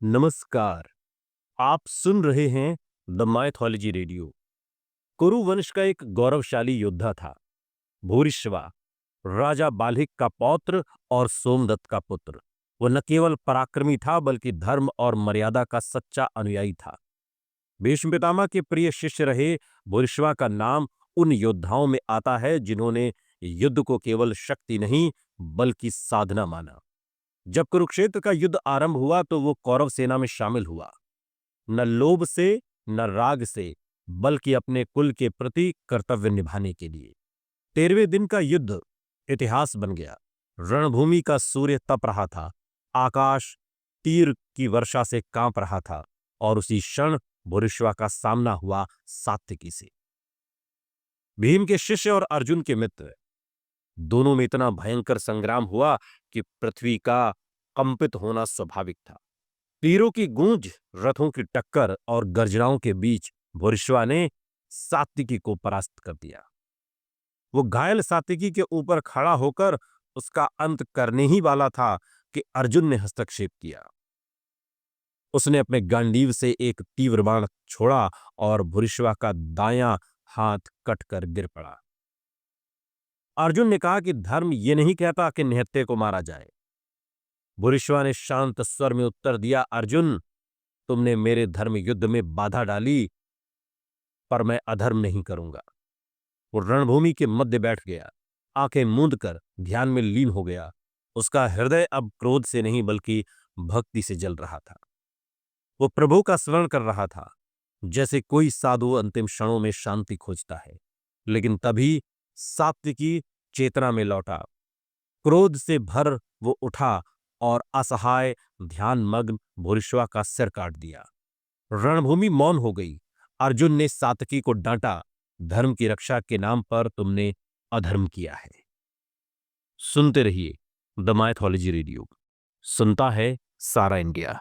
नमस्कार। आप सुन रहे हैं द माइथोलॉजी रेडियो। कुरु वंश का एक गौरवशाली योद्धा था भूरिश्रवा, राजा बाल्हिक का पौत्र और सोमदत्त का पुत्र। वह न केवल पराक्रमी था बल्कि धर्म और मर्यादा का सच्चा अनुयायी था। भीष्म पितामह के प्रिय शिष्य रहे भूरिश्रवा का नाम उन योद्धाओं में आता है जिन्होंने युद्ध को केवल शक्ति नहीं बल्कि साधना माना। जब कुरुक्षेत्र का युद्ध आरंभ हुआ तो वो कौरव सेना में शामिल हुआ, न लोभ से न राग से, बल्कि अपने कुल के प्रति कर्तव्य निभाने के लिए। 13वें दिन का युद्ध इतिहास बन गया। रणभूमि का सूर्य तप रहा था, आकाश तीर की वर्षा से कांप रहा था और उसी क्षण भूरिश्रवा का सामना हुआ सात्विकी से, भीम के शिष्य और अर्जुन के मित्र। दोनों में इतना भयंकर संग्राम हुआ कि पृथ्वी का कंपित होना स्वाभाविक था। तीरों की गूंज, रथों की टक्कर और गर्जनाओं के बीच भूरिश्रवा ने सात्विकी को परास्त कर दिया। वो घायल सात्विकी के ऊपर खड़ा होकर उसका अंत करने ही वाला था कि अर्जुन ने हस्तक्षेप किया। उसने अपने गांडीव से एक तीव्र बाण छोड़ा और भूरिश्रवा का दायां हाथ कटकर गिर पड़ा। अर्जुन ने कहा कि धर्म ये नहीं कहता कि निहत्थे को मारा जाए। भूरिश्रवा ने शांत स्वर में उत्तर दिया, अर्जुन, तुमने मेरे धर्म युद्ध में बाधा डाली, पर मैं अधर्म नहीं करूंगा। वो रणभूमि के मध्य बैठ गया, आंखें मूंद कर ध्यान में लीन हो गया। उसका हृदय अब क्रोध से नहीं बल्कि भक्ति से जल रहा था। वो प्रभु का स्मरण कर रहा था, जैसे कोई साधु अंतिम क्षणों में शांति खोजता है। लेकिन तभी सात्विकी चेतना में लौटा। क्रोध से भर वो उठा और असहाय ध्यानमग्न भूरिश्रवा का सिर काट दिया। रणभूमि मौन हो गई। अर्जुन ने सात्विकी को डांटा, धर्म की रक्षा के नाम पर तुमने अधर्म किया है। सुनते रहिए द माइथोलॉजी रेडियो। सुनता है सारा इंडिया।